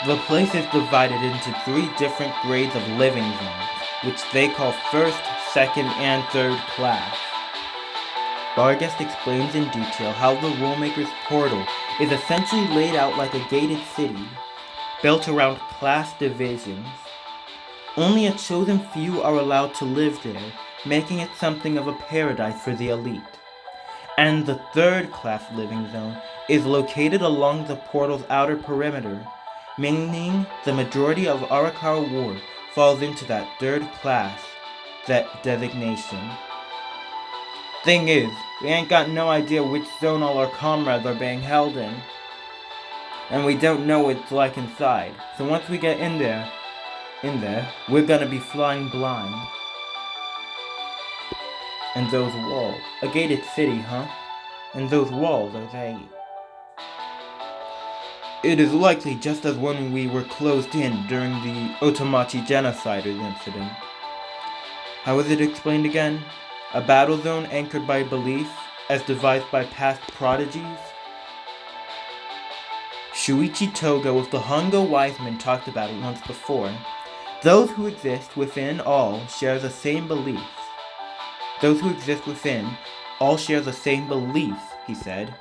The place is divided into 3 different grades of living zones, which they call first, second, and third class. Barghest explains in detail how the Rulemaker's portal is essentially laid out like a gated city, built around class divisions. Only a chosen few are allowed to live there, making it something of a paradise for the elite. And the third class living zone is located along the portal's outer perimeter, meaning the majority of Arakawa Ward falls into that third class designation. Thing is, we ain't got no idea which zone all our comrades are being held in. And we don't know what it's like inside. So once we get in there, we're gonna be flying blind. And those walls, a gated city, huh? And those walls, are they? It is likely just as when we were closed in during the Otomachi genociders incident. How is it explained again? A battle zone anchored by belief, as devised by past prodigies? Shuichi Toga with the Hongo wise men talked about it once before. Those who exist within all share the same beliefs. Those who exist within all share the same beliefs, he said.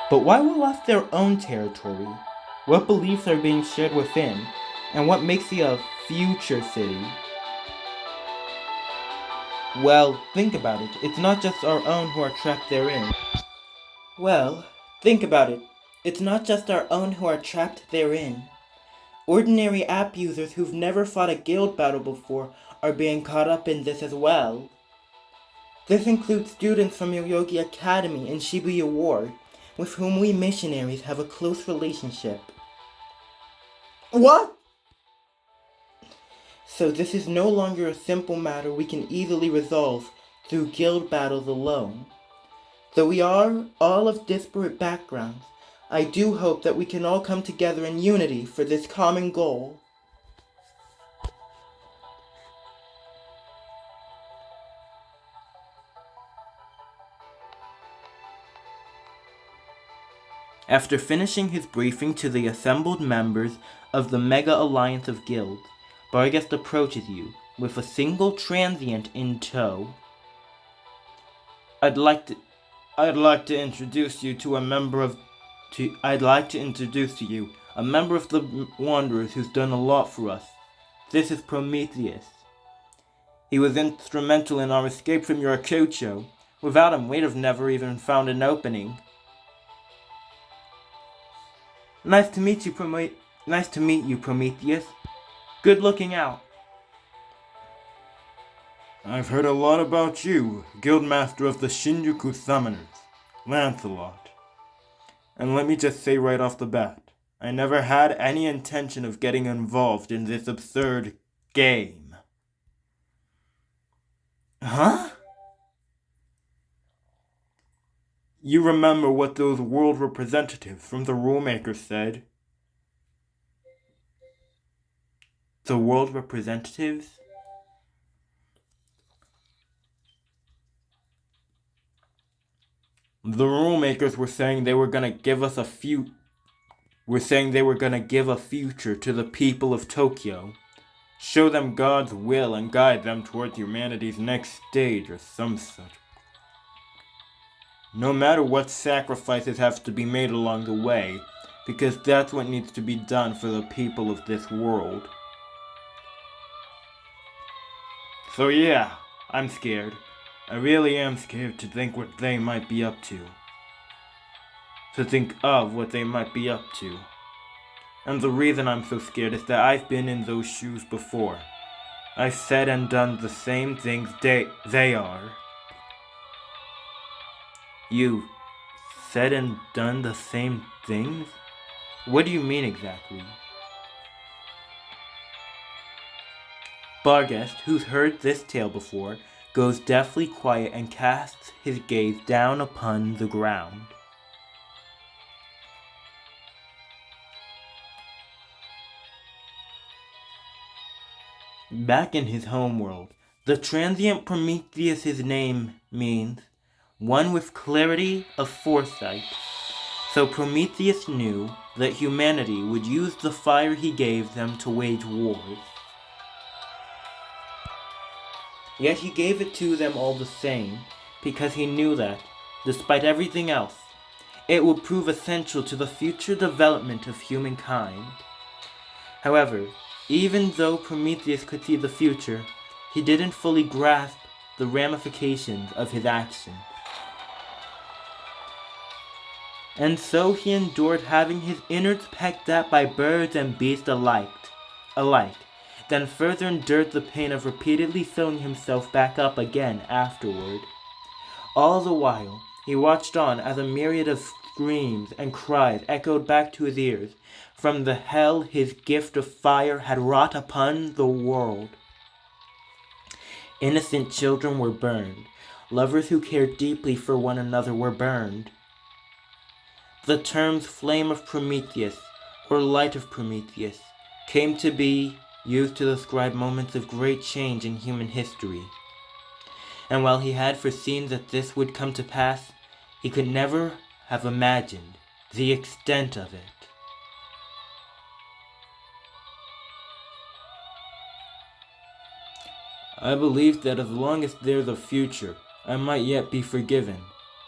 But why will left their own territory? What beliefs are being shared within? And what makes it a future city? Well, think about it. It's not just our own who are trapped therein. Ordinary app users who've never fought a guild battle before are being caught up in this as well. This includes students from Yoyogi Academy and Shibuya Ward, with whom we missionaries have a close relationship. What? So this is no longer a simple matter we can easily resolve through guild battles alone. Though we are all of disparate backgrounds, I do hope that we can all come together in unity for this common goal. After finishing his briefing to the assembled members of the Mega Alliance of Guilds, Barghest approaches you with a single transient in tow. I'd like to introduce you to a member of the Wanderers who's done a lot for us. This is Prometheus. He was instrumental in our escape from Yurakucho. Without him, we'd have never even found an opening. Nice to meet you, Prometheus. Good looking out. I've heard a lot about you, Guildmaster of the Shinjuku Summoners, Lancelot. And let me just say right off the bat, I never had any intention of getting involved in this absurd game. Huh? You remember what those world representatives from the Rulemaker said? The world representatives? The Rulemakers were saying they were gonna give us a future to the people of Tokyo. Show them God's will and guide them towards humanity's next stage or some such. No matter what sacrifices have to be made along the way, because that's what needs to be done for the people of this world. So yeah, I'm scared. I really am scared to think what they might be up to. To think of what they might be up to. And the reason I'm so scared is that I've been in those shoes before. I've said and done the same things they are. You've said and done the same things? What do you mean exactly? Barghest, who's heard this tale before, goes deathly quiet and casts his gaze down upon the ground. Back in his homeworld, the transient Prometheus's name means one with clarity of foresight. So Prometheus knew that humanity would use the fire he gave them to wage wars. Yet he gave it to them all the same, because he knew that, despite everything else, it would prove essential to the future development of humankind. However, even though Prometheus could see the future, he didn't fully grasp the ramifications of his actions. And so he endured having his innards pecked at by birds and beasts alike, then further endured the pain of repeatedly sewing himself back up again afterward. All the while, he watched on as a myriad of screams and cries echoed back to his ears from the hell his gift of fire had wrought upon the world. Innocent children were burned. Lovers who cared deeply for one another were burned. The terms flame of Prometheus or light of Prometheus came to be used to describe moments of great change in human history. And while he had foreseen that this would come to pass, he could never have imagined the extent of it. I believed that as long as there's a future, I might yet be forgiven,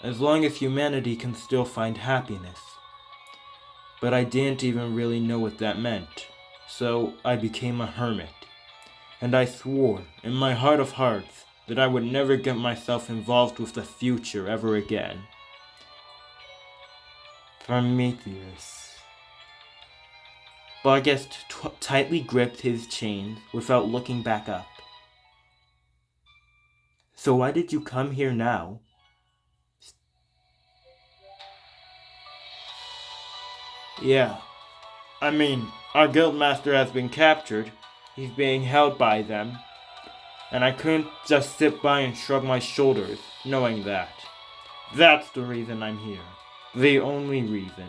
as long as humanity can still find happiness. But I didn't even really know what that meant, so I became a hermit. And I swore, in my heart of hearts, that I would never get myself involved with the future ever again. Prometheus. Barghest tightly gripped his chains without looking back up. So why did you come here now? Yeah, I mean, our guildmaster has been captured. He's being held by them. And I couldn't just sit by and shrug my shoulders, knowing that. That's the reason I'm here. The only reason.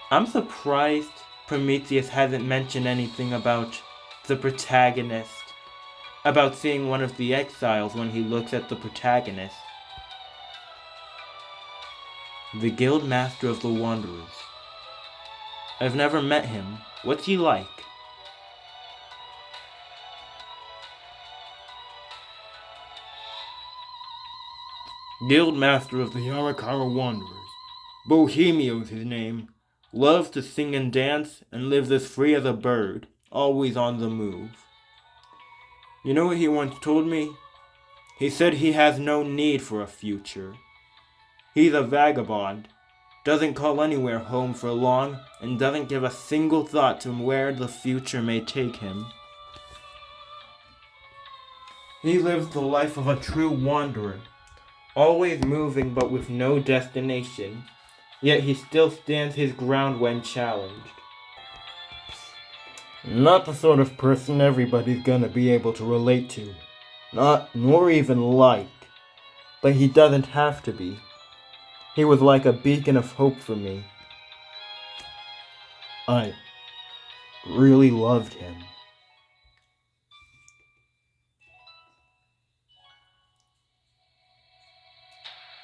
I'm surprised Prometheus hasn't mentioned anything about the protagonist, about seeing one of the exiles when he looks at the protagonist. The Guild Master of the Wanderers. I've never met him. What's he like? Guildmaster of the Yarakara Wanderers. Bohemio's his name. Loves to sing and dance and lives as free as a bird, always on the move. You know what he once told me? He said he has no need for a future. He's a vagabond, doesn't call anywhere home for long, and doesn't give a single thought to where the future may take him. He lives the life of a true wanderer, always moving but with no destination, yet he still stands his ground when challenged. Not the sort of person everybody's gonna be able to relate to. Nor even like. But he doesn't have to be. He was like a beacon of hope for me. I really loved him.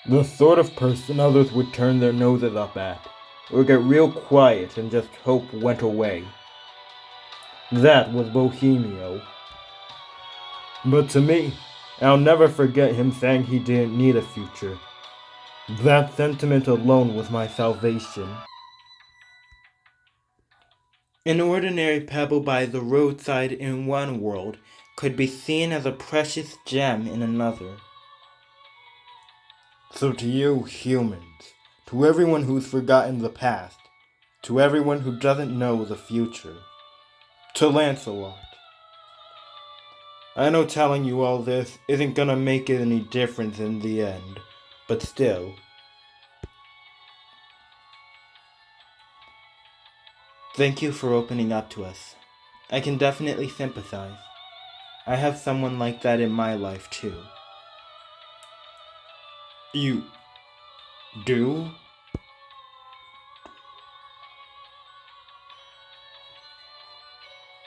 The sort of person others would turn their noses up at, or get real quiet and just hope went away. That was Bohemio. But to me, I'll never forget him saying he didn't need a future. That sentiment alone was my salvation. An ordinary pebble by the roadside in one world could be seen as a precious gem in another. So to you, humans, to everyone who's forgotten the past, to everyone who doesn't know the future, to Lancelot, I know telling you all this isn't gonna make any difference in the end, but still. Thank you for opening up to us. I can definitely sympathize. I have someone like that in my life too. You do?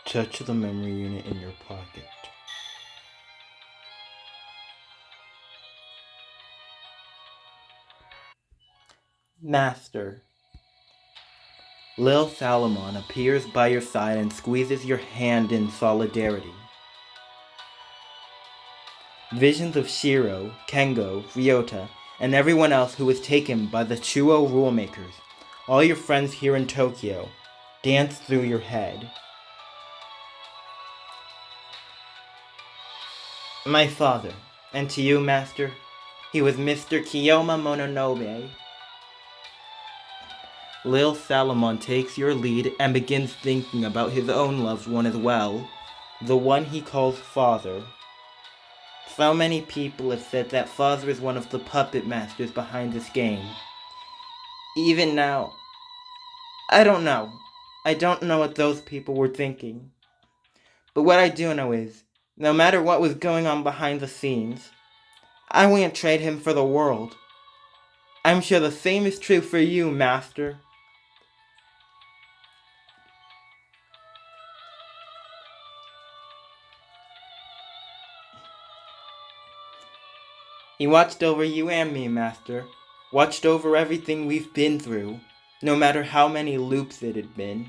Touch the memory unit in your pocket. Master. Lil Salomon appears by your side and squeezes your hand in solidarity. Visions of Shiro, Kengo, Ryota, and everyone else who was taken by the Chuo rulemakers, all your friends here in Tokyo, dance through your head. My father, and to you, Master, he was Mr. Kiyoma Mononobe. Lil Salomon takes your lead and begins thinking about his own loved one as well, the one he calls father. So many people have said that father is one of the puppet masters behind this game. Even now, I don't know. I don't know what those people were thinking. But what I do know is, no matter what was going on behind the scenes, I wouldn't trade him for the world. I'm sure the same is true for you, Master. He watched over you and me, Master. Watched over everything we've been through, no matter how many loops it had been.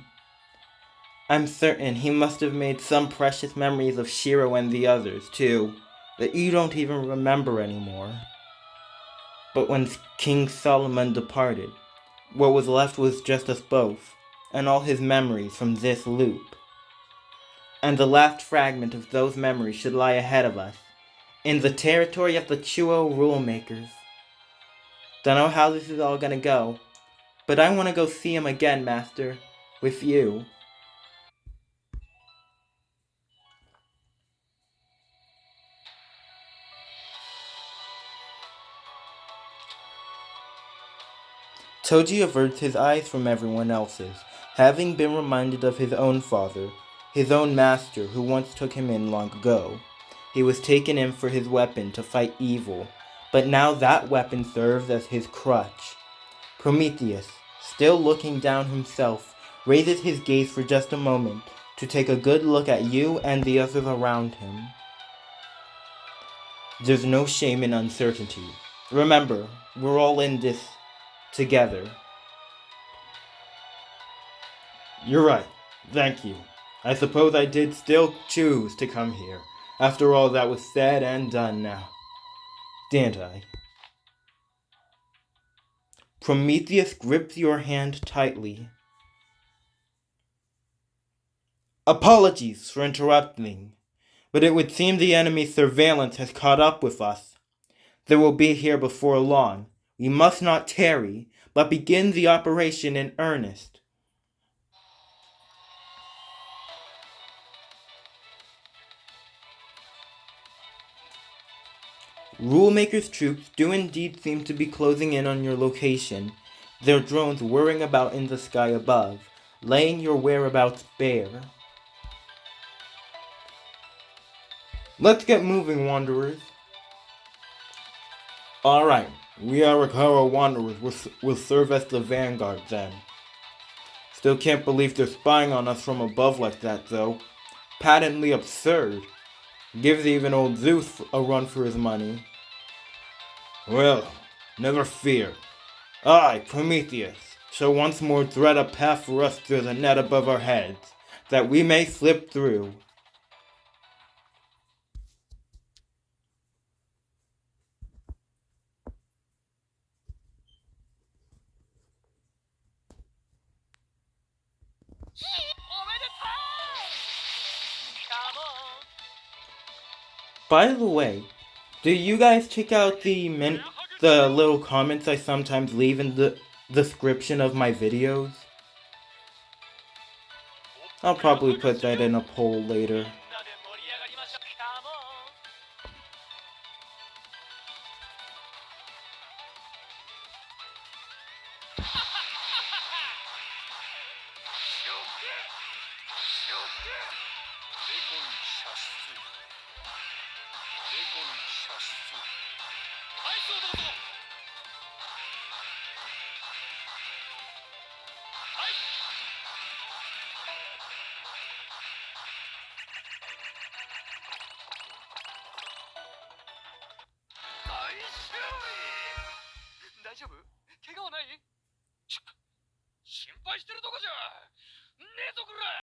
I'm certain he must have made some precious memories of Shiro and the others, too, that you don't even remember anymore. But when King Solomon departed, what was left was just us both, and all his memories from this loop. And the last fragment of those memories should lie ahead of us, in the territory of the Chuo rulemakers. Don't know how this is all gonna go, but I want to go see him again, Master, with you. Toji averts his eyes from everyone else's, having been reminded of his own father, his own master who once took him in long ago. He was taken in for his weapon to fight evil, but now that weapon serves as his crutch. Prometheus, still looking down himself, raises his gaze for just a moment to take a good look at you and the others around him. There's no shame in uncertainty. Remember, we're all in this together. You're right. Thank you. I suppose I did still choose to come here, after all that was said and done now. Didn't I? Prometheus grips your hand tightly. Apologies for interrupting, but it would seem the enemy's surveillance has caught up with us. They will be here before long. We must not tarry, but begin the operation in earnest. Rulemaker's troops do indeed seem to be closing in on your location, their drones whirring about in the sky above, laying your whereabouts bare. Let's get moving, Wanderers. Alright, we Arakawa Wanderers will serve as the vanguard then. Still can't believe they're spying on us from above like that, though. Patently absurd. Gives even old Zeus a run for his money. Well, never fear. I, Prometheus, shall once more thread a path for us through the net above our heads, that we may slip through. By the way, do you guys check out the little comments I sometimes leave in the description of my videos? I'll probably put that in a poll later. してるとこじゃねえぞこら